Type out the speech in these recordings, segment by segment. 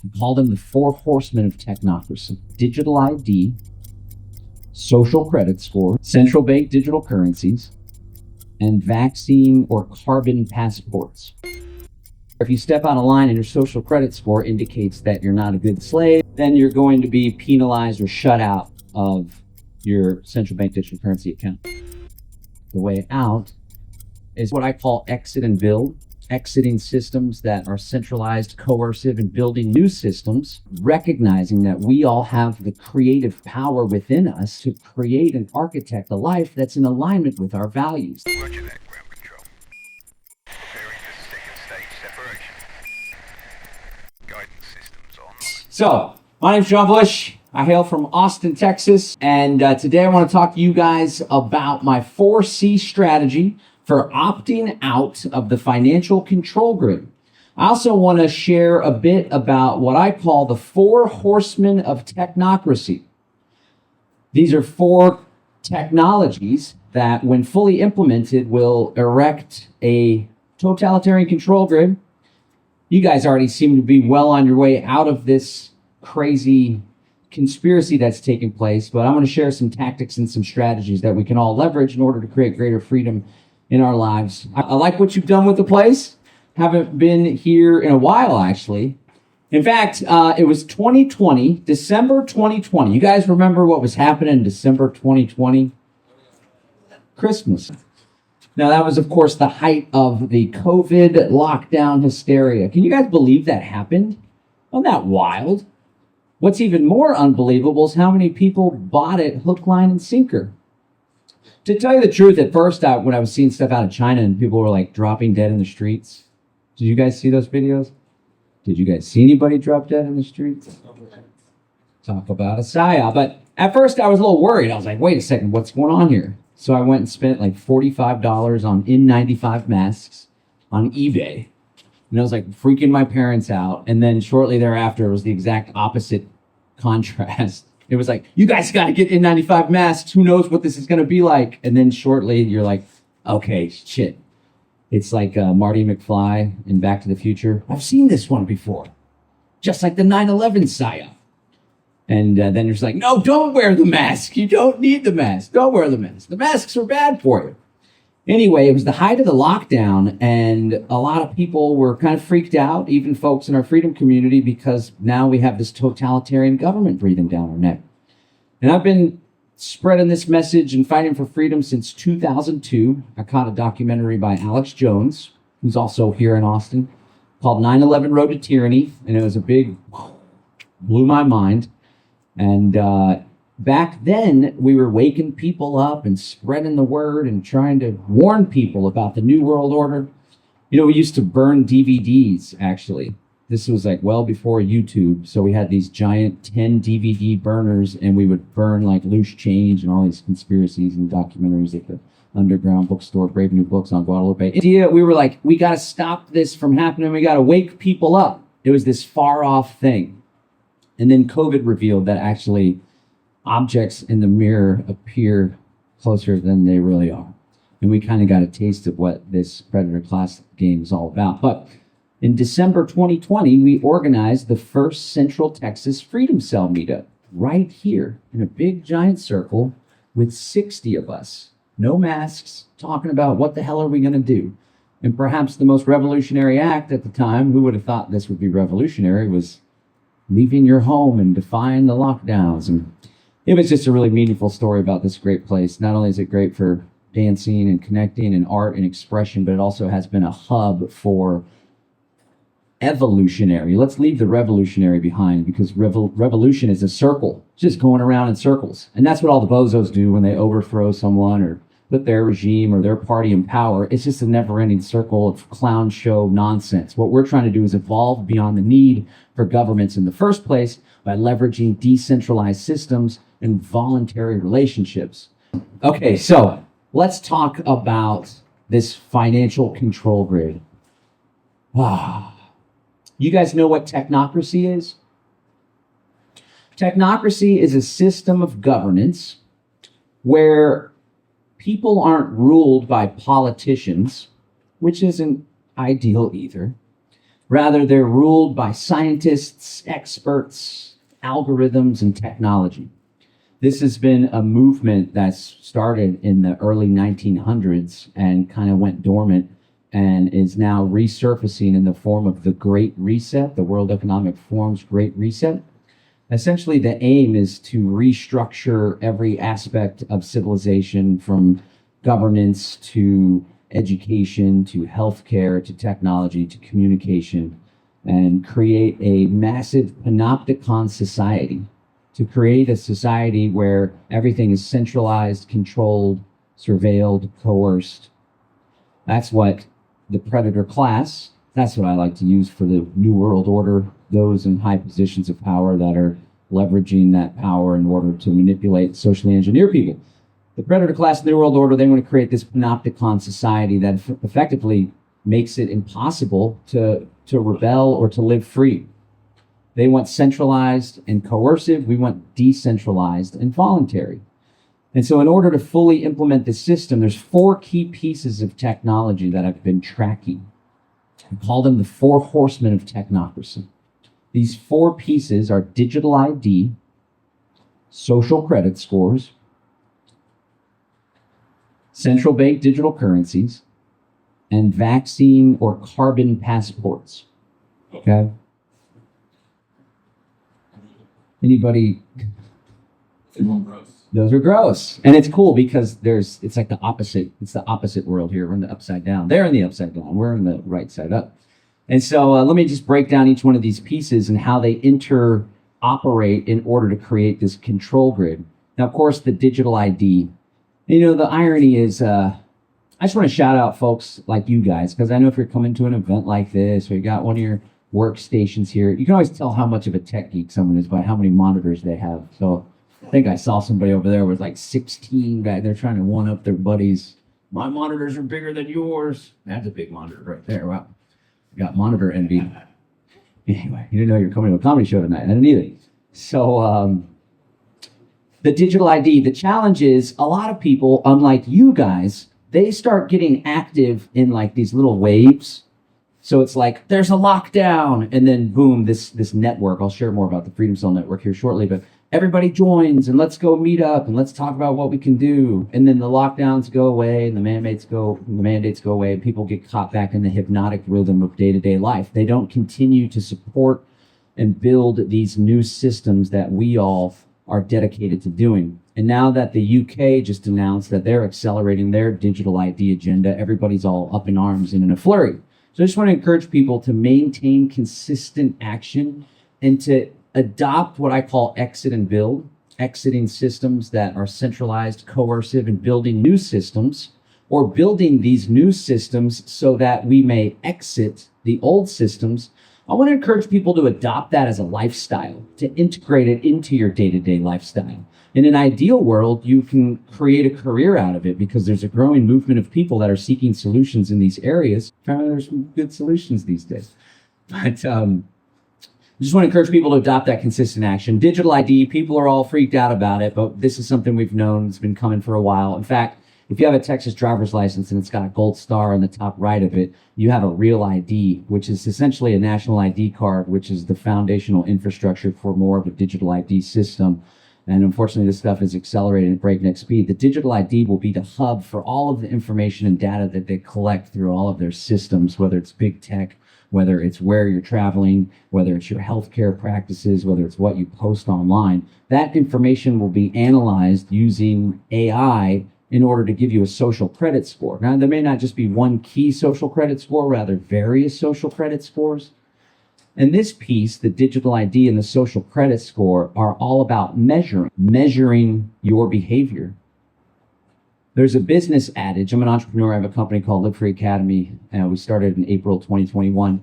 I call them the four horsemen of technocracy: digital ID, social credit score, central bank digital currencies, and vaccine or carbon passports. If you step out of line and your social credit score indicates that you're not a good slave, then you're going to be penalized or shut out of your central bank digital currency account. The way out is what I call exit and build, exiting systems that are centralized, coercive, and building new systems, recognizing that we all have the creative power within us to create and architect a life that's in alignment with our values. Roger that, ground control. Preparing for second stage separation. Guidance systems on. So, my name's John Bush. I hail from Austin, Texas, and today I want to talk to you guys about my 4C strategy for opting out of the financial control grid. I also want to share a bit about what I call the four horsemen of technocracy. These are four technologies that, when fully implemented, will erect a totalitarian control grid. You guys already seem to be well on your way out of this crazy conspiracy that's taking place, but I'm going to share some tactics and some strategies that we can all leverage in order to create greater freedom in our lives. I like what you've done with the place. Haven't been here in a while, actually. In fact, it was 2020, December 2020. You guys remember what was happening in December 2020? Christmas. Now, that was, of course, the height of the COVID lockdown hysteria. Can you guys believe that happened? Wasn't that wild? What's even more unbelievable is how many people bought it hook, line, and sinker. To tell you the truth, at first, when I was seeing stuff out of China and people were like dropping dead in the streets, did you guys see those videos? Did you guys see anybody drop dead in the streets? Talk about a psyop. But at first, I was a little worried. I was like, wait a second, what's going on here? So I went and spent like $45 on N95 masks on eBay. And I was like freaking my parents out. And then shortly thereafter, it was the exact opposite contrast. It was like, you guys got to get N95 masks. Who knows what this is going to be like? And then shortly, you're like, okay, shit. It's like Marty McFly in Back to the Future. I've seen this one before. Just like the 9/11 psyop. And then you're just like, no, don't wear the mask. You don't need the mask. Don't wear the mask. The masks are bad for you. Anyway, it was the height of the lockdown, and a lot of people were kind of freaked out, even folks in our freedom community, because now we have this totalitarian government breathing down our neck. And I've been spreading this message and fighting for freedom since 2002. I caught a documentary by Alex Jones, who's also here in Austin, called 9/11 Road to Tyranny, and it was a big, blew my mind. And back then, we were waking people up and spreading the word and trying to warn people about the New World Order. You know, we used to burn DVDs, actually. This was like well before YouTube. So we had these giant 10 DVD burners, and we would burn like loose change and all these conspiracies and documentaries at the underground bookstore, Brave New Books on Guadalupe. We were like, we got to stop this from happening. We got to wake people up. It was this far off thing. And then COVID revealed that actually objects in the mirror appear closer than they really are. And we kind of got a taste of what this Predator class game is all about. But in December 2020, we organized the first Central Texas Freedom Cell meetup right here in a big giant circle with 60 of us. No masks, talking about what the hell are we going to do? And perhaps the most revolutionary act at the time, who would have thought this would be revolutionary, was leaving your home and defying the lockdowns. And it was just a really meaningful story about this great place. Not only is it great for dancing and connecting and art and expression, but it also has been a hub for evolutionary. Let's leave the revolutionary behind, because revolution is a circle, just going around in circles. And that's what all the bozos do when they overthrow someone or put their regime or their party in power. It's just a never-ending circle of clown show nonsense. What we're trying to do is evolve beyond the need for governments in the first place by leveraging decentralized systems and voluntary relationships. Okay, so let's talk about this financial control grid. You guys know what technocracy is? Technocracy is a system of governance where people aren't ruled by politicians, which isn't ideal either. Rather, they're ruled by scientists, experts, algorithms, and technology. This has been a movement that's started in the early 1900s and kind of went dormant and is now resurfacing in the form of the Great Reset, the World Economic Forum's Great Reset. Essentially, the aim is to restructure every aspect of civilization, from governance to education to healthcare to technology to communication, and create a massive panopticon society, to create a society where everything is centralized, controlled, surveilled, coerced. That's what the predator class, that's what I like to use for the New World Order, those in high positions of power that are leveraging that power in order to manipulate, socially engineer people. The predator class in the New World Order, they want to create this panopticon society that effectively makes it impossible to rebel or to live free. They want centralized and coercive. We want decentralized and voluntary. And so in order to fully implement this system, there's 4 key pieces of technology that I've been tracking. I call them the 4 horsemen of technocracy. These 4 pieces are digital ID, social credit scores, central bank digital currencies, and vaccine or carbon passports. Okay? Anybody? Those are gross. And it's cool because it's like the opposite. It's the opposite world here. We're in the upside down. They're in the upside down. We're in the right side up. And so let me just break down each one of these pieces and how they interoperate in order to create this control grid. Now, of course, the digital ID. You know, the irony is, I just want to shout out folks like you guys, because I know if you're coming to an event like this or you got one of your workstations here, you can always tell how much of a tech geek someone is by how many monitors they have. So I think I saw somebody over there with like 16 back. They're trying to one up their buddies. My monitors are bigger than yours. That's a big monitor right there. Wow. Got monitor envy. Anyway, you didn't know you were coming to a comedy show tonight. I didn't either. So the digital ID, the challenge is a lot of people, unlike you guys, they start getting active in like these little waves. So it's like, there's a lockdown, and then boom, this network. I'll share more about the Freedom Cell network here shortly, but everybody joins and let's go meet up and let's talk about what we can do. And then the lockdowns go away and the mandates go away, and people get caught back in the hypnotic rhythm of day-to-day life. They don't continue to support and build these new systems that we all are dedicated to doing. And now that the UK just announced that they're accelerating their digital ID agenda, everybody's all up in arms and in a flurry. So I just want to encourage people to maintain consistent action and to adopt what I call exit and build, exiting systems that are centralized, coercive, and building new systems, or building these new systems so that we may exit the old systems. I want to encourage people to adopt that as a lifestyle, to integrate it into your day-to-day lifestyle. In an ideal world, you can create a career out of it because there's a growing movement of people that are seeking solutions in these areas. Apparently, there's some good solutions these days. But I just want to encourage people to adopt that consistent action. Digital ID, people are all freaked out about it, but this is something we've known. It's been coming for a while. In fact, if you have a Texas driver's license and it's got a gold star on the top right of it, you have a real ID, which is essentially a national ID card, which is the foundational infrastructure for more of a digital ID system. And unfortunately, this stuff is accelerating at breakneck speed. The digital ID will be the hub for all of the information and data that they collect through all of their systems, whether it's big tech, whether it's where you're traveling, whether it's your healthcare practices, whether it's what you post online. That information will be analyzed using AI in order to give you a social credit score. Now, there may not just be one key social credit score, rather various social credit scores. And this piece, the digital ID and the social credit score, are all about measuring your behavior. There's a business adage. I'm an entrepreneur. I have a company called Live Free Academy. We started in April 2021.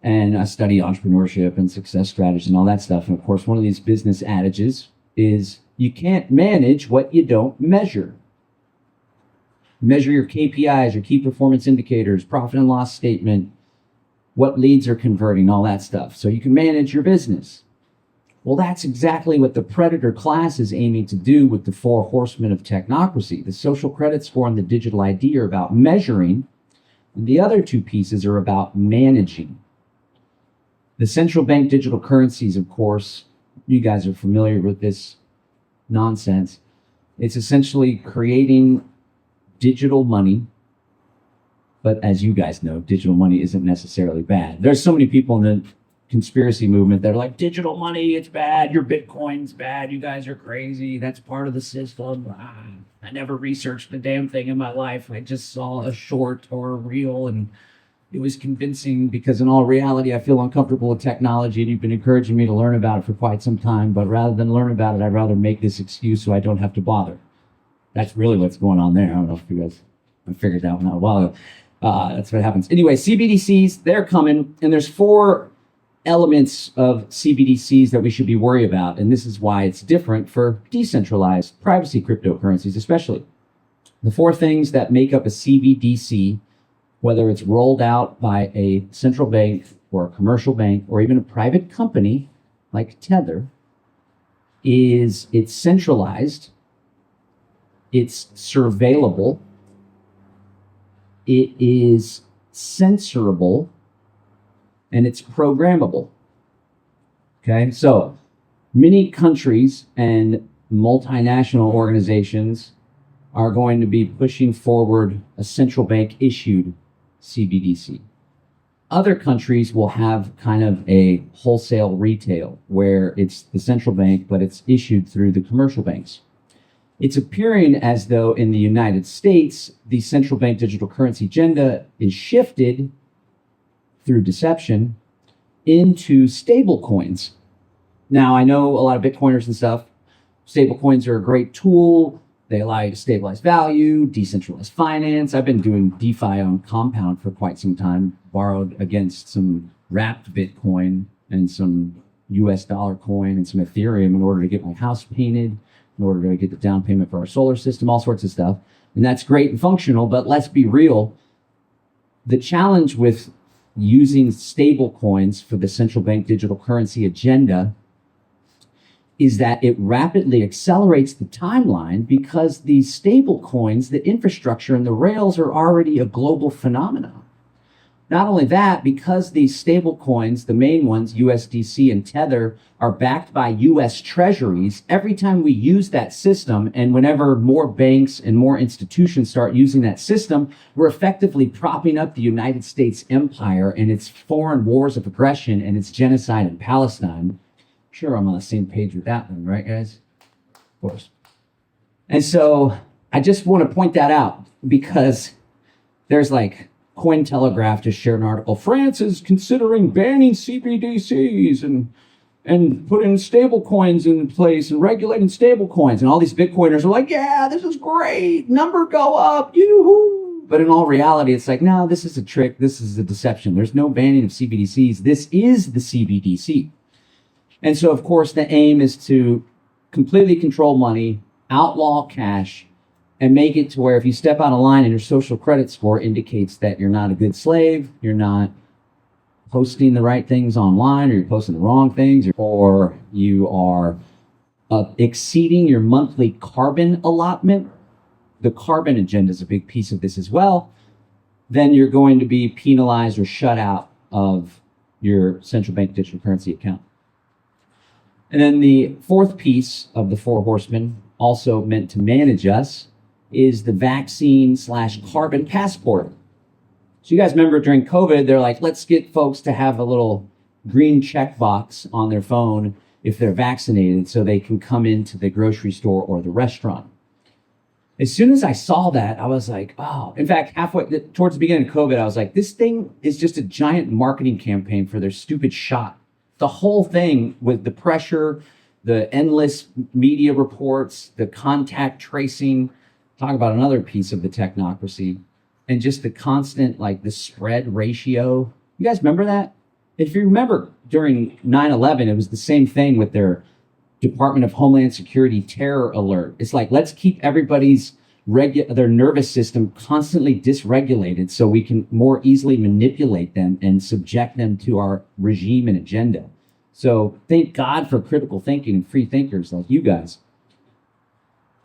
And I study entrepreneurship and success strategies and all that stuff. And of course, one of these business adages is you can't manage what you don't measure. Measure your KPIs, your key performance indicators, profit and loss statement, what leads are converting, all that stuff. So you can manage your business. Well, that's exactly what the predator class is aiming to do with the 4 horsemen of technocracy. The social credit score and the digital ID are about measuring, and the other 2 pieces are about managing. The central bank digital currencies, of course, you guys are familiar with this nonsense. It's essentially creating digital money. But as you guys know, digital money isn't necessarily bad. There's so many people in the conspiracy movement that are like, digital money, it's bad. Your Bitcoin's bad. You guys are crazy. That's part of the system. I never researched a damn thing in my life. I just saw a short or a reel and it was convincing, because in all reality, I feel uncomfortable with technology and you've been encouraging me to learn about it for quite some time. But rather than learn about it, I'd rather make this excuse so I don't have to bother. That's really what's going on there. I don't know if you guys I figured that one out a while ago. That's what happens. Anyway, CBDCs, they're coming, and there's 4 elements of CBDCs that we should be worried about. And this is why it's different for decentralized privacy cryptocurrencies, especially. The 4 things that make up a CBDC, whether it's rolled out by a central bank or a commercial bank or even a private company like Tether, is it's centralized, it's surveillable, it is censorable, and it's programmable. Okay, so many countries and multinational organizations are going to be pushing forward a central bank issued CBDC. Other countries will have kind of a wholesale retail where it's the central bank, but it's issued through the commercial banks. It's appearing as though in the United States, the central bank digital currency agenda is shifted through deception into stable coins. Now, I know a lot of Bitcoiners and stuff. Stable coins are a great tool. They allow you to stabilize value, decentralized finance. I've been doing DeFi on Compound for quite some time, borrowed against some wrapped Bitcoin and some US dollar coin and some Ethereum in order to get my house painted, in order to get the down payment for our solar system, all sorts of stuff. And that's great and functional, but let's be real. The challenge with using stable coins for the central bank digital currency agenda is that it rapidly accelerates the timeline, because these stable coins, the infrastructure and the rails are already a global phenomenon. Not only that, because these stable coins, the main ones, USDC and Tether, are backed by US treasuries, every time we use that system, and whenever more banks and more institutions start using that system, we're effectively propping up the United States empire and its foreign wars of aggression and its genocide in Palestine. Sure, I'm on the same page with that one, right, guys? Of course. And so I just want to point that out, because there's like Cointelegraph just shared an article. France is considering banning CBDCs and putting stable coins in place and regulating stable coins. And all these Bitcoiners are like, yeah, this is great. Number go up. Yoo-hoo. But in all reality, it's like, no, this is a trick. This is a deception. There's no banning of CBDCs. This is the CBDC. And so, of course, the aim is to completely control money, outlaw cash, and make it to where if you step out of line and your social credit score indicates that you're not a good slave, you're not posting the right things online, or you're posting the wrong things, or you are exceeding your monthly carbon allotment, the carbon agenda is a big piece of this as well, then you're going to be penalized or shut out of your central bank digital currency account. And then the 4th piece of the 4 horsemen, also meant to manage us, is the vaccine/carbon passport. So you guys remember during COVID, they're like, let's get folks to have a little green checkbox on their phone if they're vaccinated so they can come into the grocery store or the restaurant. As soon as I saw that, I was like, oh, in fact, halfway towards the beginning of COVID, I was like, this thing is just a giant marketing campaign for their stupid shot. The whole thing with the pressure, the endless media reports, the contact tracing, talk about another piece of the technocracy, and just the constant, like the spread ratio. You guys remember that? If you remember during 9/11, it was the same thing with their Department of Homeland Security terror alert. It's like, let's keep everybody's their nervous system constantly dysregulated so we can more easily manipulate them and subject them to our regime and agenda. So thank God for critical thinking and free thinkers like you guys.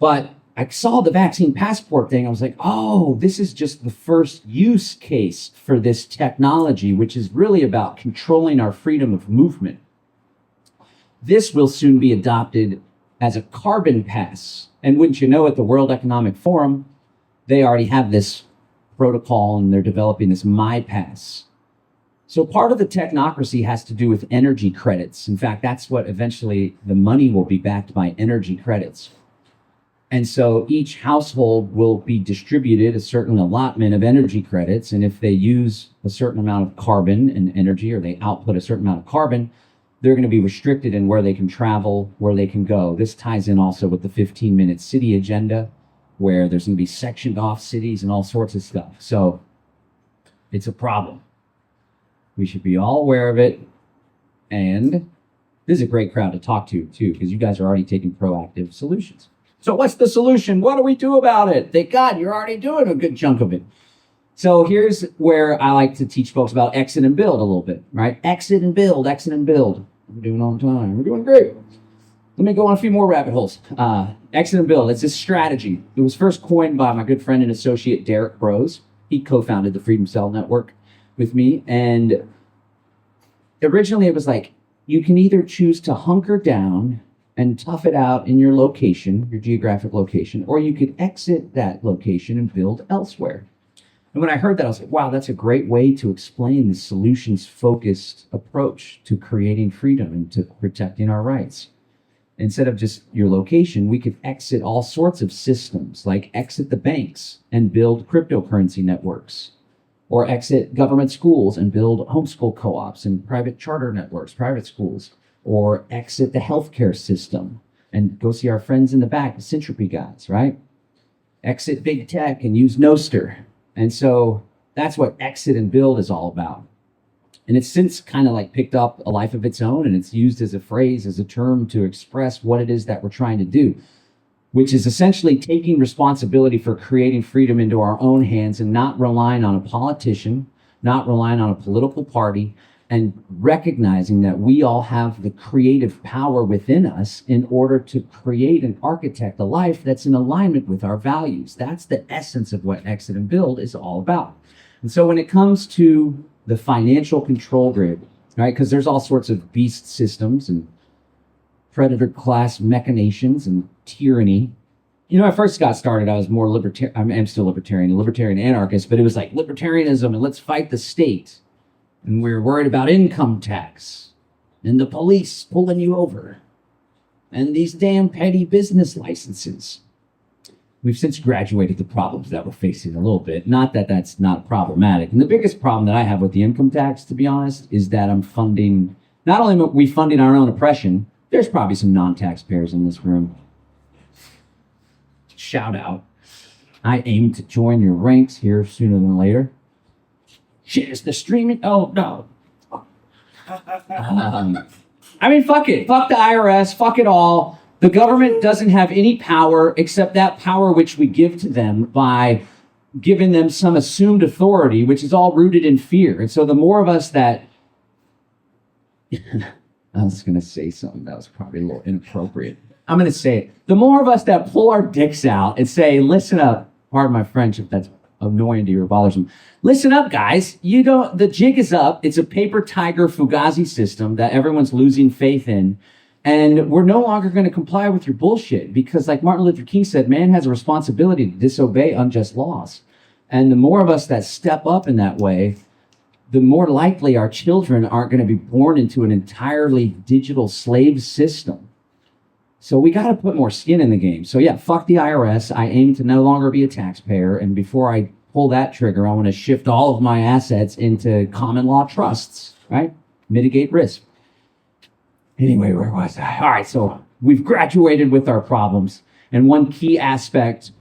But I saw the vaccine passport thing. I was like, oh, this is just the first use case for this technology, which is really about controlling our freedom of movement. This will soon be adopted as a carbon pass. And wouldn't you know, at the World Economic Forum, they already have this protocol and they're developing this MyPass. So part of the technocracy has to do with energy credits. In fact, that's what eventually the money will be backed by, energy credits. And so each household will be distributed a certain allotment of energy credits. And if they use a certain amount of carbon and energy, or they output a certain amount of carbon, they're going to be restricted in where they can travel, where they can go. This ties in also with the 15-minute city agenda, where there's going to be sectioned off cities and all sorts of stuff. So it's a problem. We should be all aware of it. And this is a great crowd to talk to, too, because you guys are already taking proactive solutions. So what's the solution? What do we do about it? Thank God you're already doing a good chunk of it. So here's where I like to teach folks about exit and build a little bit, right? Exit and build, exit and build. We're doing all the time. We're doing great. Let me go on a few more rabbit holes. Exit and build, it's a strategy. It was first coined by my good friend and associate, Derek Brose. He co-founded the Freedom Cell Network with me. And originally it was like, you can either choose to hunker down and tough it out in your location, your geographic location, or you could exit that location and build elsewhere. And when I heard that, I was like, wow, that's a great way to explain the solutions-focused approach to creating freedom and to protecting our rights. Instead of just your location, we could exit all sorts of systems, like exit the banks and build cryptocurrency networks, or exit government schools and build homeschool co-ops and private charter networks, private schools, or exit the healthcare system and go see our friends in the back, the Syntropy guys, right? Exit big tech and use Nostr. And so that's what exit and build is all about. And it's since kind of like picked up a life of its own, and it's used as a phrase, as a term to express what it is that we're trying to do, which is essentially taking responsibility for creating freedom into our own hands and not relying on a politician, not relying on a political party, and recognizing that we all have the creative power within us in order to create and architect a life that's in alignment with our values. That's the essence of what exit and build is all about. And so when it comes to the financial control grid, right, because there's all sorts of beast systems and predator class machinations and tyranny. You know, when I first got started, I was more libertarian. I'm still libertarian, a libertarian anarchist, but it was like libertarianism and let's fight the state. And we were worried about income tax and the police pulling you over and these damn petty business licenses. We've since graduated the problems that we're facing a little bit. Not that that's not problematic. And the biggest problem that I have with the income tax, to be honest, is that I'm funding, not only are we funding our own oppression, there's probably some non-taxpayers in this room. Shout out. I aim to join your ranks here sooner than later. Shit, is the streaming? Oh, no. I mean, fuck it. Fuck the IRS. Fuck it all. The government doesn't have any power except that power which we give to them by giving them some assumed authority, which is all rooted in fear. And so the more of us that... I was going to say something that was probably a little inappropriate. I'm going to say it. The more of us that pull our dicks out and say, listen up, pardon my French if that's annoying to you or bothersome. Listen up, guys. The jig is up. It's a paper tiger Fugazi system that everyone's losing faith in. And we're no longer going to comply with your bullshit because, like Martin Luther King said, man has a responsibility to disobey unjust laws. And the more of us that step up in that way, the more likely our children aren't going to be born into an entirely digital slave system. So we got to put more skin in the game. So yeah, fuck the IRS. I aim to no longer be a taxpayer. And before I pull that trigger, I want to shift all of my assets into common law trusts, right? Mitigate risk. Anyway, where was I? All right, so we've graduated with our problems. And one key aspect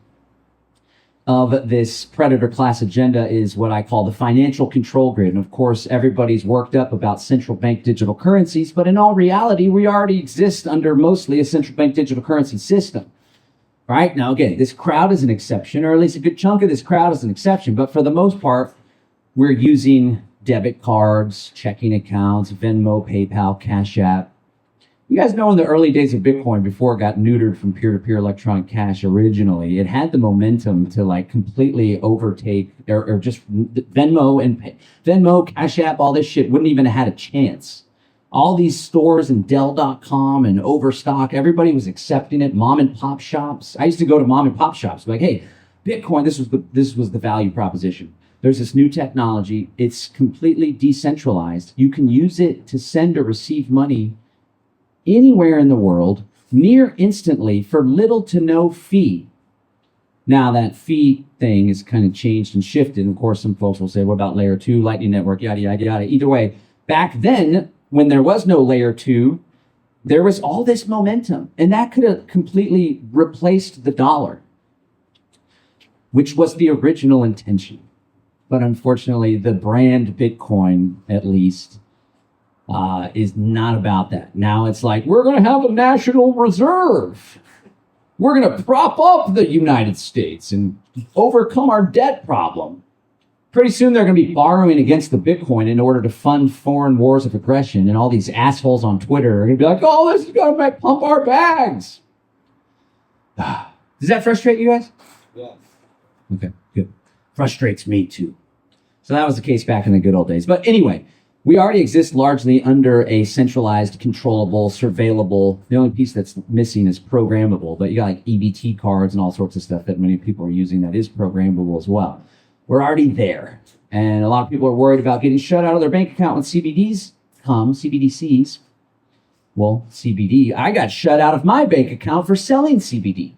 of this predator class agenda is what I call the financial control grid. And of course, everybody's worked up about central bank digital currencies, but in all reality, we already exist under mostly a central bank digital currency system. Right? Now, again, this crowd is an exception, or at least a good chunk of this crowd is an exception, but for the most part, we're using debit cards, checking accounts, Venmo, PayPal, Cash App, You guys know in the early days of Bitcoin, before it got neutered from peer-to-peer electronic cash originally, it had the momentum to like completely overtake or just Venmo, Cash App, all this shit wouldn't even have had a chance. All these stores and Dell.com and Overstock, everybody was accepting it. Mom and pop shops. I used to go to mom and pop shops, like, hey, Bitcoin, this was the value proposition. There's this new technology. It's completely decentralized. You can use it to send or receive money anywhere in the world, near instantly, for little to no fee. Now that fee thing is kind of changed and shifted. And of course, some folks will say, what about layer 2, Lightning Network, yada, yada, yada. Either way, back then, when there was no layer 2, there was all this momentum. And that could have completely replaced the dollar, which was the original intention. But unfortunately, the brand Bitcoin, at least, is not about that. Now it's like, we're going to have a national reserve. We're going to prop up the United States and overcome our debt problem. Pretty soon they're going to be borrowing against the Bitcoin in order to fund foreign wars of aggression. And all these assholes on Twitter are going to be like, oh, this is going to pump our bags. Does that frustrate you guys? Yeah. Okay, good. Frustrates me too. So that was the case back in the good old days. But anyway, we already exist largely under a centralized, controllable, surveillable. The only piece that's missing is programmable. But you got like EBT cards and all sorts of stuff that many people are using that is programmable as well. We're already there. And a lot of people are worried about getting shut out of their bank account when CBDCs. Well, CBD, I got shut out of my bank account for selling CBD.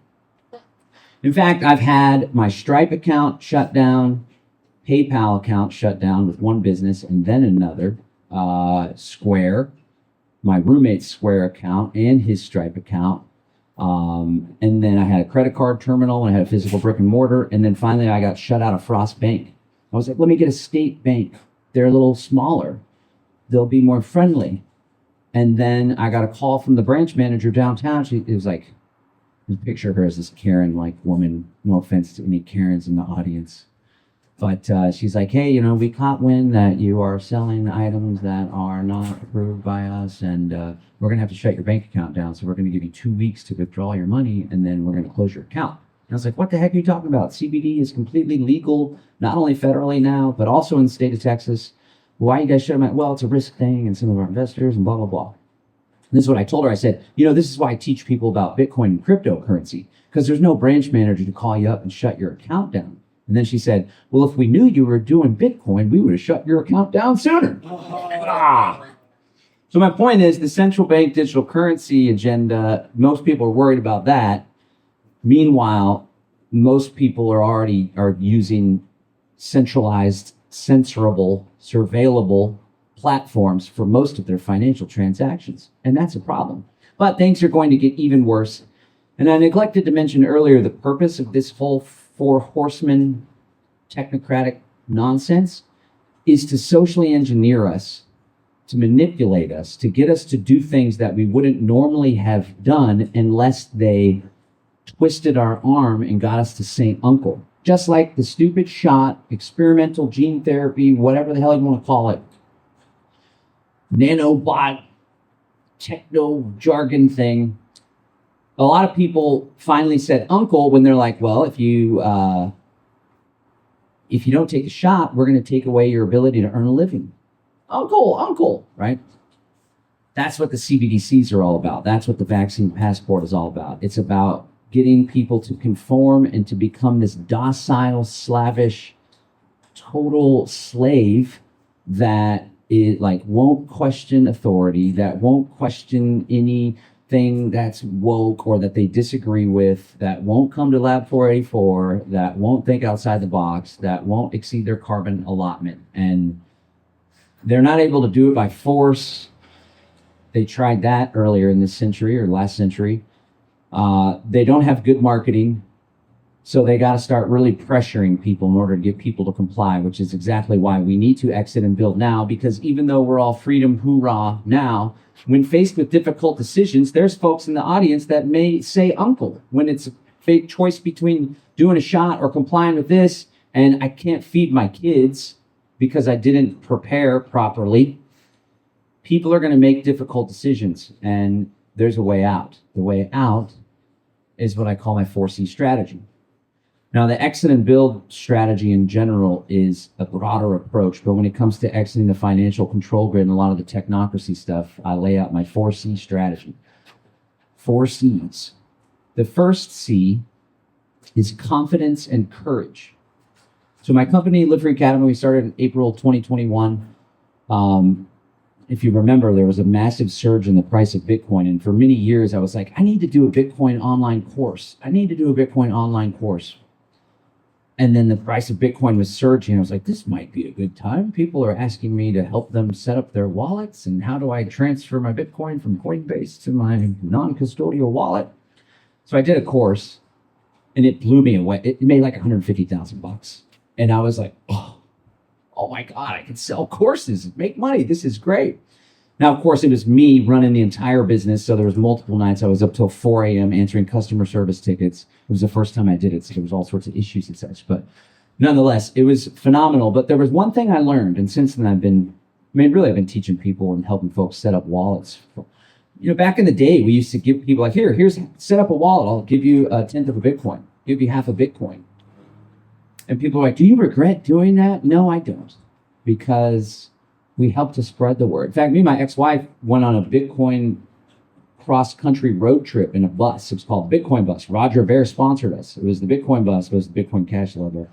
In fact, I've had my Stripe account shut down, PayPal account shut down with one business and then another, Square, my roommate's Square account and his Stripe account. And then I had a credit card terminal and I had a physical brick and mortar. And then finally I got shut out of Frost Bank. I was like, let me get a state bank. They're a little smaller. They'll be more friendly. And then I got a call from the branch manager downtown. It was like, picture her as this Karen like woman. No offense to any Karens in the audience. But she's like, hey, we caught wind that you are selling items that are not approved by us, and we're going to have to shut your bank account down. So we're going to give you 2 weeks to withdraw your money, and then we're going to close your account. And I was like, what the heck are you talking about? CBD is completely legal, not only federally now, but also in the state of Texas. Why are you guys shutting them out? Well, it's a risk thing, and some of our investors, and blah, blah, blah. And this is what I told her. I said, this is why I teach people about Bitcoin and cryptocurrency, because there's no branch manager to call you up and shut your account down. And then she said, well, if we knew you were doing Bitcoin, we would have shut your account down sooner. So my point is the central bank digital currency agenda, most people are worried about that. Meanwhile, most people are using centralized, censorable, surveillable platforms for most of their financial transactions. And that's a problem. But things are going to get even worse. And I neglected to mention earlier the purpose of this whole four horsemen technocratic nonsense is to socially engineer us, to manipulate us, to get us to do things that we wouldn't normally have done unless they twisted our arm and got us to say uncle. Just like the stupid shot, experimental gene therapy, whatever the hell you want to call it, nanobot, techno jargon thing. A lot of people finally said uncle when they're like, well, if you don't take a shot, we're going to take away your ability to earn a living. Uncle, right? That's what the CBDCs are all about. That's what the vaccine passport is all about. It's about getting people to conform and to become this docile, slavish, total slave that won't question authority, that won't question anything that's woke or that they disagree with, that won't come to Lab 484, that won't think outside the box, that won't exceed their carbon allotment. And they're not able to do it by force. They tried that earlier in this century or last century. They don't have good marketing. So they got to start really pressuring people in order to get people to comply, which is exactly why we need to exit and build now, because even though we're all freedom, hoorah, now, when faced with difficult decisions, there's folks in the audience that may say uncle when it's a fake choice between doing a shot or complying with this, and I can't feed my kids because I didn't prepare properly. People are going to make difficult decisions, and there's a way out. The way out is what I call my 4C strategy. Now, the exit and build strategy in general is a broader approach, but when it comes to exiting the financial control grid and a lot of the technocracy stuff, I lay out my 4C strategy. 4 C's. The first C is confidence and courage. So my company, Live Free Academy, we started in April 2021. If you remember, there was a massive surge in the price of Bitcoin. And for many years, I was like, I need to do a Bitcoin online course. I need to do a Bitcoin online course. And then the price of Bitcoin was surging. I was like, this might be a good time. People are asking me to help them set up their wallets. And how do I transfer my Bitcoin from Coinbase to my non-custodial wallet? So I did a course and it blew me away. It made like $150,000. And I was like, oh my God, I can sell courses and make money. This is great. Now, of course, it was me running the entire business. So there was multiple nights. I was up till 4 a.m. answering customer service tickets. It was the first time I did it. So there was all sorts of issues and such. But nonetheless, it was phenomenal. But there was one thing I learned. And since then, I've been teaching people and helping folks set up wallets. Back in the day, we used to give people like, here's set up a wallet. I'll give you 1/10 of a Bitcoin. Give you half a Bitcoin. And people are like, do you regret doing that? No, I don't. Because we helped to spread the word. In fact, me and my ex-wife went on a Bitcoin cross-country road trip in a bus. It was called Bitcoin Bus. Roger Ver sponsored us. It was the Bitcoin Bus. It was the Bitcoin Cash logo.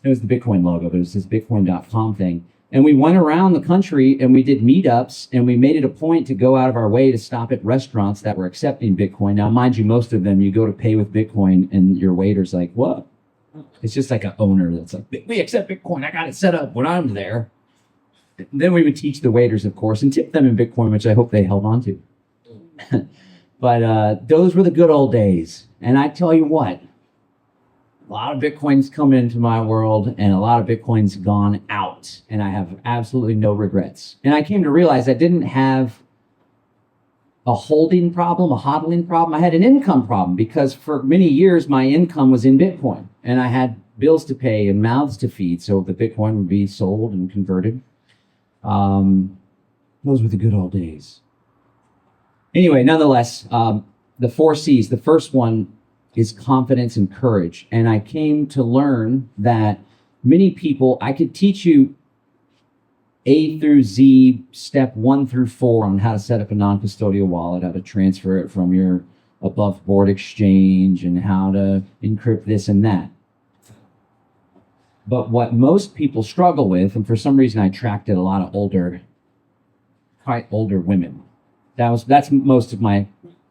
It was the Bitcoin logo, but it was this Bitcoin.com thing. And we went around the country and we did meetups and we made it a point to go out of our way to stop at restaurants that were accepting Bitcoin. Now, mind you, most of them, you go to pay with Bitcoin and your waiter's like, what? It's just like an owner that's like, we accept Bitcoin. I got it set up when I'm there. Then we would teach the waiters, of course, and tip them in Bitcoin, which I hope they held on to. But those were the good old days. And I tell you what, a lot of Bitcoin's come into my world and a lot of Bitcoin's gone out. And I have absolutely no regrets. And I came to realize I didn't have a holding problem, a hodling problem. I had an income problem because for many years, my income was in Bitcoin. And I had bills to pay and mouths to feed. So the Bitcoin would be sold and converted. Those were the good old days. Anyway, nonetheless, the 4 C's, the first one is confidence and courage. And I came to learn that many people, I could teach you A through Z, step 1 through 4 on how to set up a non-custodial wallet, how to transfer it from your above board exchange and how to encrypt this and that. But what most people struggle with, and for some reason I attracted a lot of quite older women. That's most of my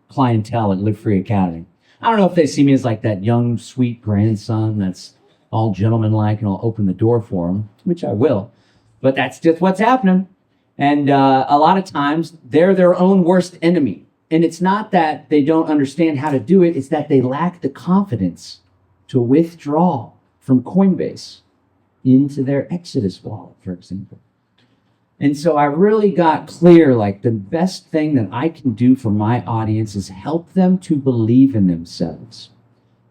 clientele at Live Free Academy. I don't know if they see me as like that young, sweet grandson that's all gentlemanlike and I'll open the door for them, which I will. But that's just what's happening. And a lot of times they're their own worst enemy. And it's not that they don't understand how to do it. It's that they lack the confidence to withdraw from Coinbase into their Exodus wallet, for example. And so I really got clear, like the best thing that I can do for my audience is help them to believe in themselves.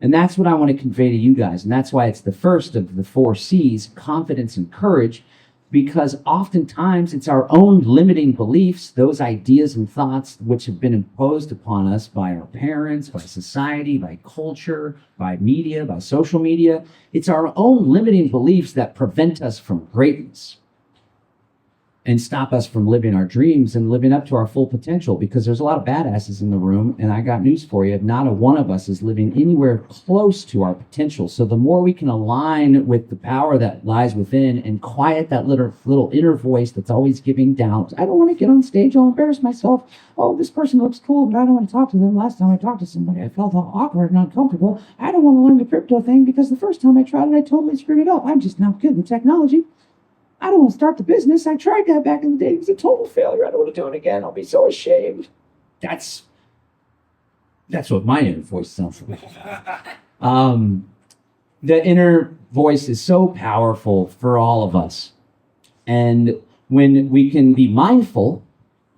And that's what I want to convey to you guys. And that's why it's the first of the 4 C's, confidence and courage, because oftentimes it's our own limiting beliefs, those ideas and thoughts which have been imposed upon us by our parents, by society, by culture, by media, by social media. It's our own limiting beliefs that prevent us from greatness and stop us from living our dreams and living up to our full potential, because there's a lot of badasses in the room. And I got news for you. Not a one of us is living anywhere close to our potential. So the more we can align with the power that lies within and quiet that little inner voice that's always giving doubt. I don't want to get on stage. I'll embarrass myself. Oh, this person looks cool, but I don't want to talk to them. Last time I talked to somebody, I felt all awkward and uncomfortable. I don't want to learn the crypto thing because the first time I tried it, I totally screwed it up. I'm just not good with technology. I don't want to start the business. I tried that back in the day. It was a total failure. I don't want to do it again. I'll be so ashamed. That's what my inner voice sounds like. The inner voice is so powerful for all of us. And when we can be mindful,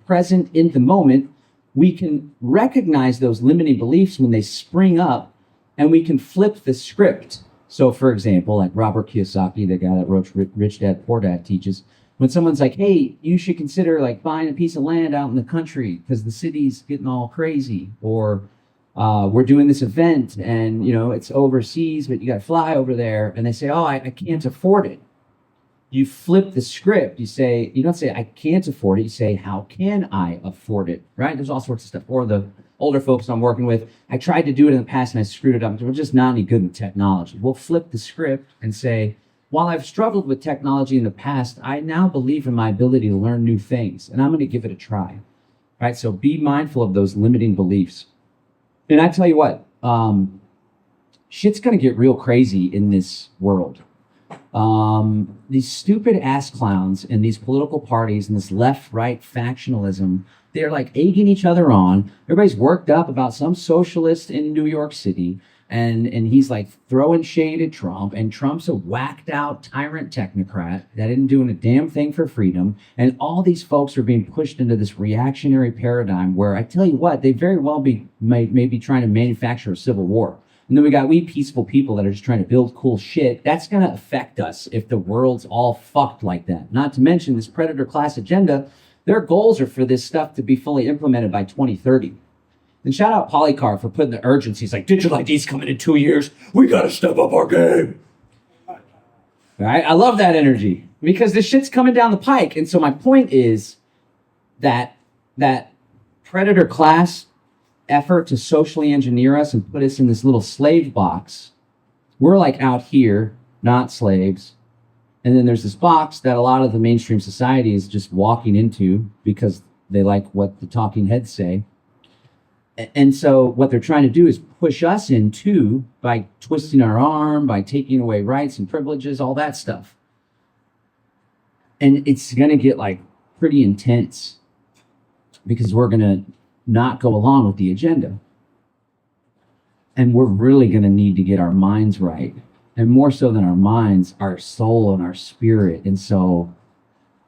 present in the moment, we can recognize those limiting beliefs when they spring up, and we can flip the script. So, for example, like Robert Kiyosaki, the guy that wrote Rich Dad, Poor Dad, teaches, When someone's like, hey, you should consider like buying a piece of land out in the country because the city's getting all crazy, or we're doing this event and it's overseas, but you got to fly over there, and they say, oh, I can't afford it. You flip the script. You don't say, I can't afford it. You say, how can I afford it? Right? There's all sorts of stuff. Or the older folks I'm working with, I tried to do it in the past and I screwed it up. We're just not any good with technology. We'll flip the script and say, while I've struggled with technology in the past, I now believe in my ability to learn new things, and I'm going to give it a try. Right? So be mindful of those limiting beliefs. And I tell you what, shit's going to get real crazy in this world. These stupid ass clowns and these political parties and this left-right factionalism, they're like egging each other on. Everybody's worked up about some socialist in New York City, and he's like throwing shade at Trump, and Trump's a whacked out tyrant technocrat that isn't doing a damn thing for freedom. And all these folks are being pushed into this reactionary paradigm where, I tell you what, they very well may be trying to manufacture a civil war. And then we peaceful people that are just trying to build cool shit. That's going to affect us if the world's all fucked like that. Not to mention this predator class agenda, their goals are for this stuff to be fully implemented by 2030. And shout out Polycarp for putting the urgency. He's like, digital ID's coming in 2 years. We got to step up our game. All right? I love that energy because this shit's coming down the pike. And so my point is that predator class effort to socially engineer us and put us in this little slave box. We're like out here, not slaves. And then there's this box that a lot of the mainstream society is just walking into because they like what the talking heads say. And so what they're trying to do is push us in too by twisting our arm, by taking away rights and privileges, all that stuff. And it's going to get like pretty intense because we're going to not go along with the agenda. And we're really going to need to get our minds right. And more so than our minds, our soul and our spirit. And so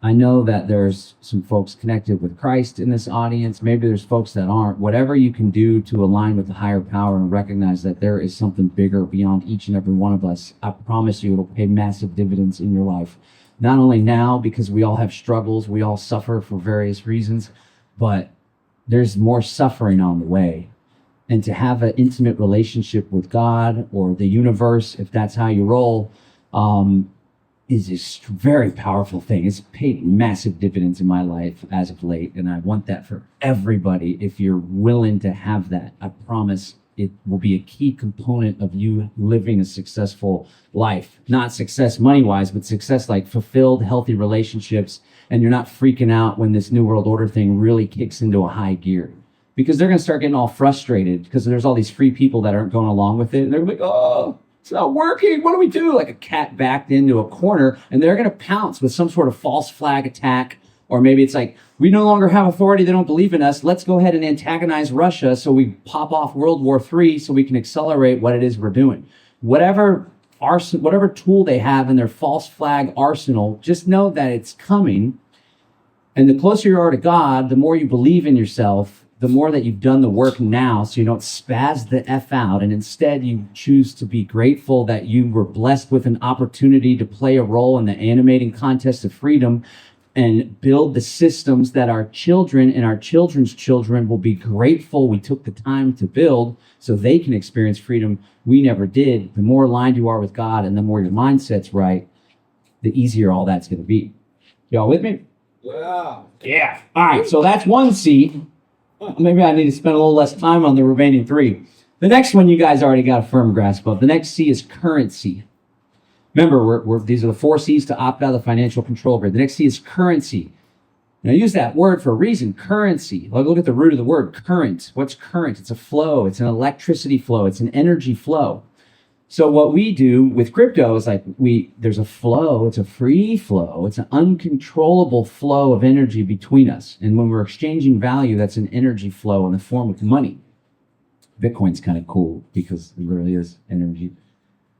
I know that there's some folks connected with Christ in this audience. Maybe there's folks that aren't. Whatever you can do to align with the higher power and recognize that there is something bigger beyond each and every one of us, I promise you it'll pay massive dividends in your life. Not only now, because we all have struggles, we all suffer for various reasons, but there's more suffering on the way. And to have an intimate relationship with God or the universe, if that's how you roll, is a very powerful thing. It's paid massive dividends in my life as of late, and I want that for everybody. If you're willing to have that, I promise it will be a key component of you living a successful life. Not success money-wise, but success like fulfilled, healthy relationships, and you're not freaking out when this New World Order thing really kicks into a high gear. Because they're going to start getting all frustrated because there's all these free people that aren't going along with it. And they're like, oh, it's not working. What do we do? Like a cat backed into a corner, and they're going to pounce with some sort of false flag attack. Or maybe it's like, we no longer have authority. They don't believe in us. Let's go ahead and antagonize Russia so we pop off World War III so we can accelerate what it is we're doing. Whatever tool they have in their false flag arsenal, just know that it's coming. And the closer you are to God, the more you believe in yourself, the more that you've done the work now, so you don't spaz the F out, and instead you choose to be grateful that you were blessed with an opportunity to play a role in the animating contest of freedom and build the systems that our children and our children's children will be grateful we took the time to build so they can experience freedom we never did. The more aligned you are with God and the more your mindset's right, the easier all that's going to be. Y'all with me? Yeah. All right, so that's one C. Maybe I need to spend a little less time on the remaining three. The next one you guys already got a firm grasp of. The next C is currency. Remember, these are the 4 C's to opt out of the financial control grid. The next C is currency. Now, I use that word for a reason, currency. Look at the root of the word, current. What's current? It's a flow. It's an electricity flow. It's an energy flow. So what we do with crypto is like there's a flow, it's a free flow, it's an uncontrollable flow of energy between us. And when we're exchanging value, that's an energy flow in the form of money. Bitcoin's kind of cool because it really is energy.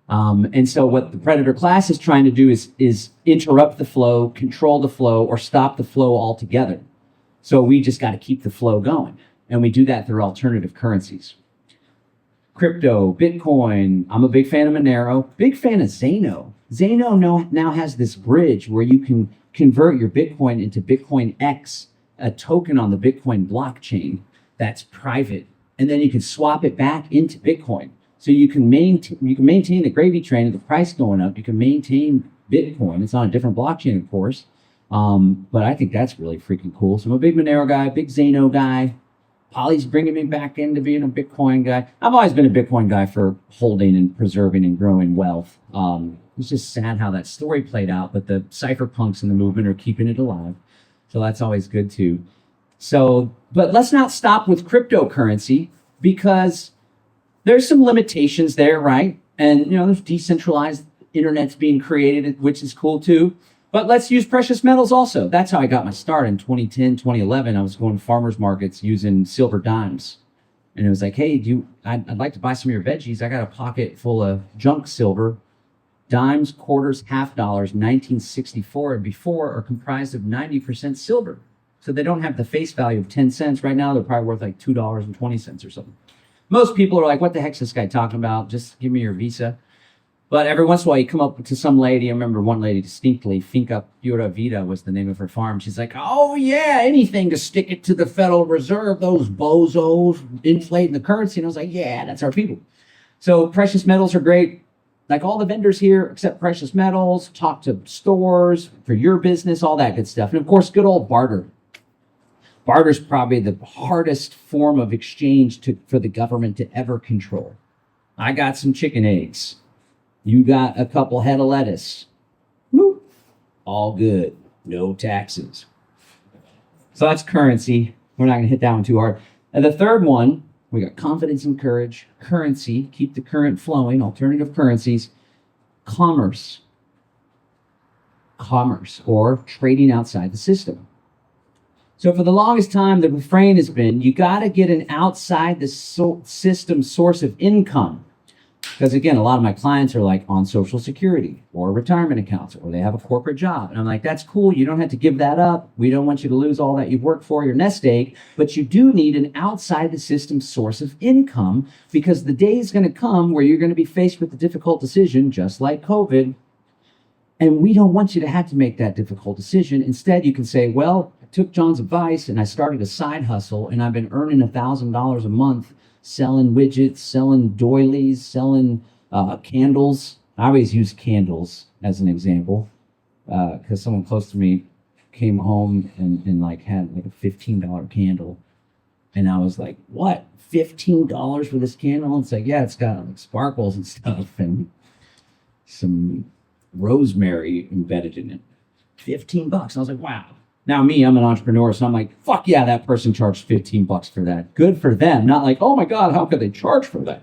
And so what the predator class is trying to do is interrupt the flow, control the flow, or stop the flow altogether. So we just got to keep the flow going. And we do that through alternative currencies. Crypto, Bitcoin. I'm a big fan of Monero, big fan of Zano. Zano now has this bridge where you can convert your Bitcoin into Bitcoin X, a token on the Bitcoin blockchain that's private, and then you can swap it back into Bitcoin. So you can maintain the gravy train of the price going up. You can maintain Bitcoin. It's on a different blockchain, of course. But I think that's really freaking cool. So I'm a big Monero guy, big Zano guy. Polly's bringing me back into being a Bitcoin guy. I've always been a Bitcoin guy for holding and preserving and growing wealth. It's just sad how that story played out, but the cypherpunks in the movement are keeping it alive. So that's always good too. So, but let's not stop with cryptocurrency, because there's some limitations there, right? And, there's decentralized internet's being created, which is cool too. But let's use precious metals also. That's how I got my start in 2010, 2011. I was going to farmers markets using silver dimes. And it was like, hey, I'd like to buy some of your veggies. I got a pocket full of junk silver. Dimes, quarters, $50, 1964 and before are comprised of 90% silver. So they don't have the face value of 10 cents. Right now, they're probably worth like $2.20 or something. Most people are like, what the heck's this guy talking about? Just give me your Visa. But every once in a while, you come up to some lady. I remember one lady distinctly, Finca Pura Vida was the name of her farm. She's like, oh, yeah, anything to stick it to the Federal Reserve, those bozos inflating the currency. And I was like, yeah, that's our people. So precious metals are great. Like all the vendors here, except precious metals, talk to stores for your business, all that good stuff. And of course, good old barter. Barter's probably the hardest form of exchange for the government to ever control. I got some chicken eggs. You got a couple head of lettuce. Whoop. All good. No taxes. So that's currency. We're not going to hit that one too hard. And the third one, we got confidence and courage, currency, keep the current flowing, alternative currencies, commerce, or trading outside the system. So for the longest time, the refrain has been, you got to get an outside the system source of income. Because again, a lot of my clients are like on Social Security or retirement accounts, or they have a corporate job. And I'm like, that's cool. You don't have to give that up. We don't want you to lose all that you've worked for, your nest egg, but you do need an outside the system source of income, because the day is going to come where you're going to be faced with a difficult decision, just like COVID. And we don't want you to have to make that difficult decision. Instead, you can say, well, I took John's advice and I started a side hustle, and I've been earning $1,000 a month selling widgets, selling doilies, selling candles. I always use candles as an example, because someone close to me came home and like had like a $15 candle. And I was like, what? $15 for this candle? It's like, yeah, it's got like sparkles and stuff and some rosemary embedded in it. $15. And I was like, wow. Now me, I'm an entrepreneur, so I'm like, fuck yeah, that person charged $15 for that. Good for them. Not like, oh my God, how could they charge for that?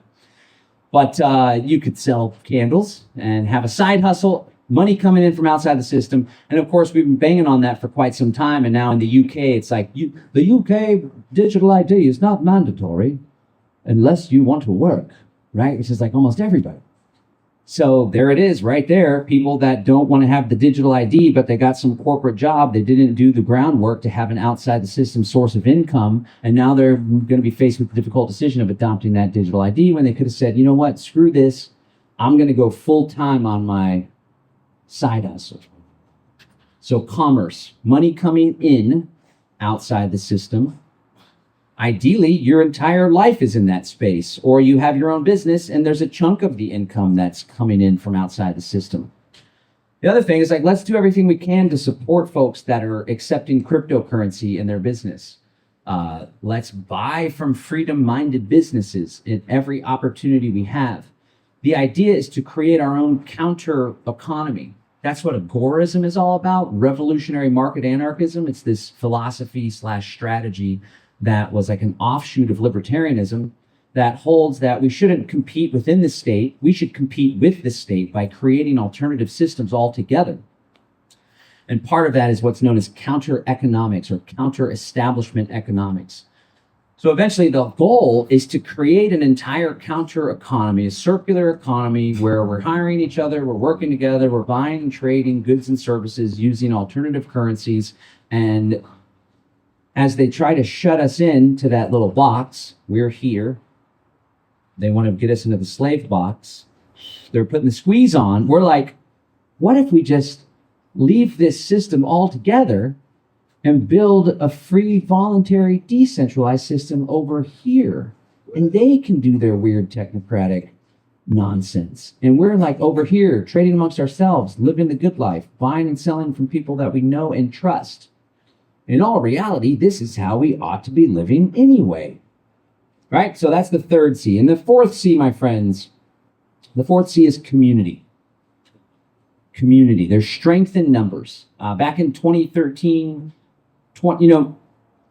But you could sell candles and have a side hustle, money coming in from outside the system. And of course, we've been banging on that for quite some time. And now in the UK, it's like, the UK digital ID is not mandatory unless you want to work, right? Which is like almost everybody. So there it is right there. People that don't want to have the digital ID, but they got some corporate job. They didn't do the groundwork to have an outside the system source of income. And now they're going to be faced with the difficult decision of adopting that digital ID, when they could have said, you know what, screw this. I'm going to go full time on my side hustle. So commerce, money coming in outside the system. Ideally, your entire life is in that space, or you have your own business and there's a chunk of the income that's coming in from outside the system. The other thing is like, let's do everything we can to support folks that are accepting cryptocurrency in their business. Let's buy from freedom-minded businesses in every opportunity we have. The idea is to create our own counter economy. That's what agorism is all about, revolutionary market anarchism. It's this philosophy/strategy that was like an offshoot of libertarianism that holds that we shouldn't compete within the state. We should compete with the state by creating alternative systems altogether. And part of that is what's known as counter economics or counter establishment economics. So eventually the goal is to create an entire counter economy, a circular economy where we're hiring each other, we're working together, we're buying and trading goods and services using alternative currencies. And as they try to shut us into that little box, we're here. They want to get us into the slave box. They're putting the squeeze on. We're like, what if we just leave this system altogether and build a free, voluntary, decentralized system over here. And they can do their weird technocratic nonsense. And we're like over here, trading amongst ourselves, living the good life, buying and selling from people that we know and trust. In all reality, this is how we ought to be living anyway. Right? So that's the third C. And the fourth C, my friends, the fourth C is community. Community. There's strength in numbers. Back in 2013,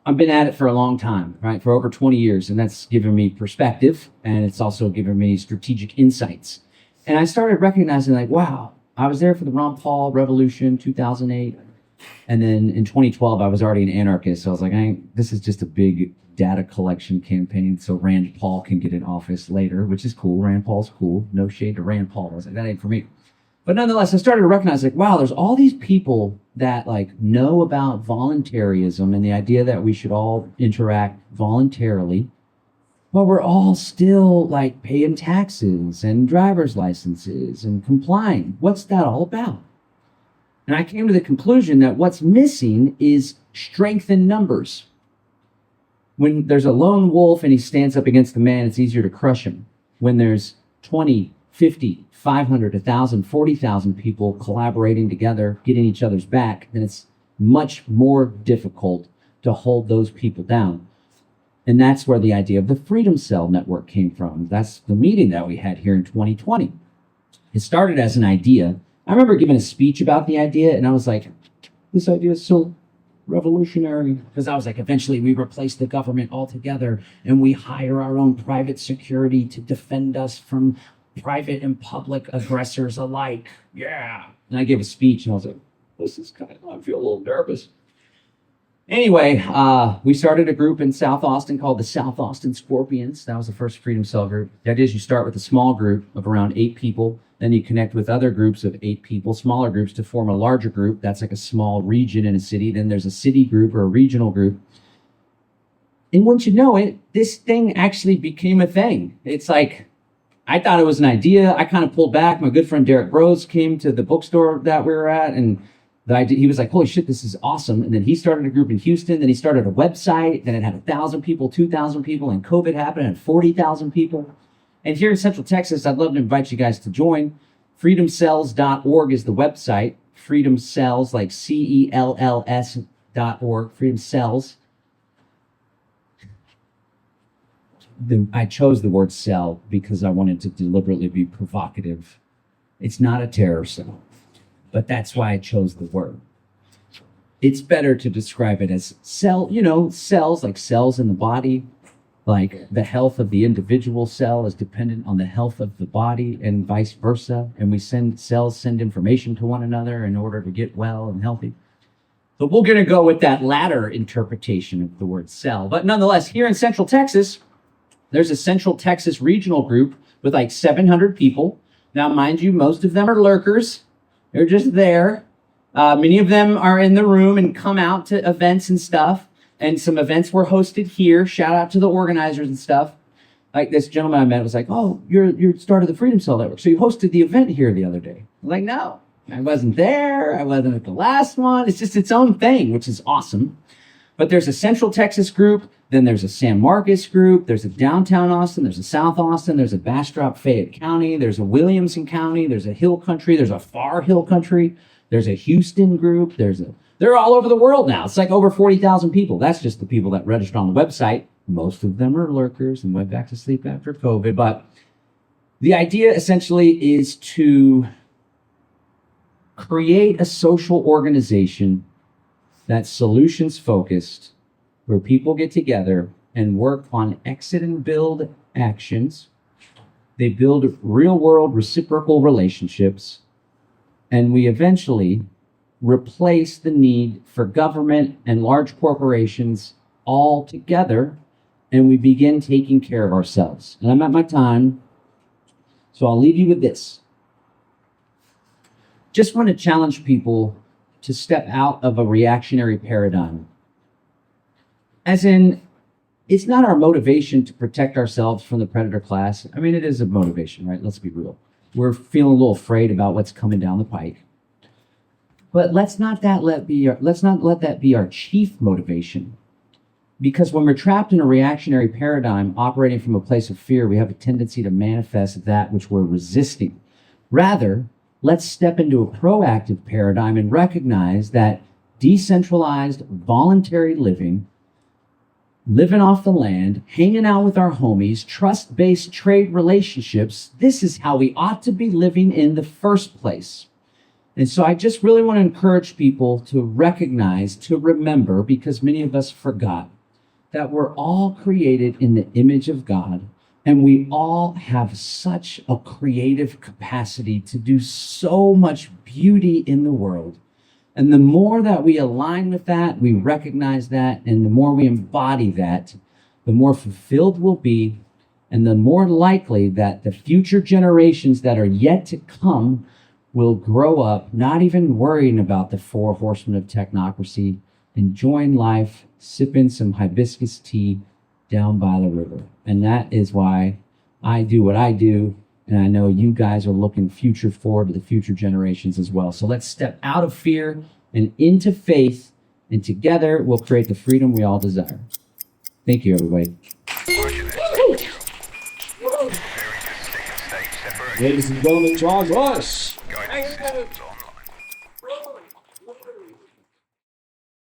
I've been at it for a long time, right? For over 20 years. And that's given me perspective. And it's also given me strategic insights. And I started recognizing like, wow, I was there for the Ron Paul Revolution, 2008. And then in 2012, I was already an anarchist. So I was like, this is just a big data collection campaign so Rand Paul can get in office later, which is cool. Rand Paul's cool. No shade to Rand Paul. I was like, that ain't for me. But nonetheless, I started to recognize like, wow, there's all these people that like know about voluntarism and the idea that we should all interact voluntarily, but we're all still like paying taxes and driver's licenses and complying. What's that all about? And I came to the conclusion that what's missing is strength in numbers. When there's a lone wolf and he stands up against the man, it's easier to crush him. When there's 20, 50, 500, 1,000, 40,000 people collaborating together, getting each other's back, then it's much more difficult to hold those people down. And that's where the idea of the Freedom Cell Network came from. That's the meeting that we had here in 2020. It started as an idea. I remember giving a speech about the idea, and I was like, this idea is so revolutionary. Because I was like, eventually we replace the government altogether, and we hire our own private security to defend us from private and public aggressors alike. Yeah. And I gave a speech, and I was like, I feel a little nervous. Anyway, we started a group in South Austin called the South Austin Scorpions. That was the first Freedom Cell group. The idea is you start with a small group of around 8 people. Then you connect with other groups of 8 people, smaller groups to form a larger group. That's like a small region in a city. Then there's a city group or a regional group. And once you know it, this thing actually became a thing. It's like, I thought it was an idea. I kind of pulled back. My good friend Derek Rose came to the bookstore that we were at, and the idea, he was like, holy shit, this is awesome. And then he started a group in Houston. Then he started a website. Then it had 1,000 people, 2,000 people. And COVID happened and 40,000 people. And here in Central Texas, I'd love to invite you guys to join. freedomcells.org is the website. Freedom Cells, like CELLS.org. Freedom Cells. I chose the word cell because I wanted to deliberately be provocative. It's not a terror cell, but that's why I chose the word. It's better to describe it as cell, cells, like cells in the body, like the health of the individual cell is dependent on the health of the body and vice versa. And cells send information to one another in order to get well and healthy. But we're going to go with that latter interpretation of the word cell. But nonetheless, here in Central Texas, there's a Central Texas regional group with like 700 people. Now, mind you, most of them are lurkers. They're just there. Many of them are in the room and come out to events and stuff. And some events were hosted here. Shout out to the organizers and stuff. Like this gentleman I met was like, oh, you're started the Freedom Cell Network. So you hosted the event here the other day. I'm like, no, I wasn't there. I wasn't at the last one. It's just its own thing, which is awesome. But there's a Central Texas group. Then there's a San Marcos group. There's a downtown Austin. There's a South Austin. There's a Bastrop Fayette County. There's a Williamson County. There's a Hill Country. There's a Far Hill Country. There's a Houston group. They're all over the world now. It's like over 40,000 people. That's just the people that registered on the website. Most of them are lurkers and went back to sleep after COVID. But the idea essentially is to create a social organization that's solutions focused, where people get together and work on exit and build actions. They build real world reciprocal relationships. And we eventually replace the need for government and large corporations all together. And we begin taking care of ourselves. And I'm at my time. So I'll leave you with this. Just want to challenge people to step out of a reactionary paradigm. As in, it's not our motivation to protect ourselves from the predator class. I mean, it is a motivation, right? Let's be real. We're feeling a little afraid about what's coming down the pike. But let's not let that be our chief motivation. Because when we're trapped in a reactionary paradigm operating from a place of fear, we have a tendency to manifest that which we're resisting. Rather, let's step into a proactive paradigm and recognize that decentralized, voluntary living off the land, hanging out with our homies, trust-based trade relationships, this is how we ought to be living in the first place. And so I just really want to encourage people to recognize, to remember, because many of us forgot, that we're all created in the image of God, and we all have such a creative capacity to do so much beauty in the world. And the more that we align with that, we recognize that, and the more we embody that, the more fulfilled we'll be, and the more likely that the future generations that are yet to come will grow up not even worrying about the four horsemen of technocracy, enjoying life, sipping some hibiscus tea down by the river. And that is why I do what I do. And I know you guys are looking future forward to the future generations as well. So let's step out of fear and into faith, and together we'll create the freedom we all desire. Thank you, everybody. Roger that. Very good. Second stage separation. Ladies and gentlemen, Charles Rush. Guidance systems on.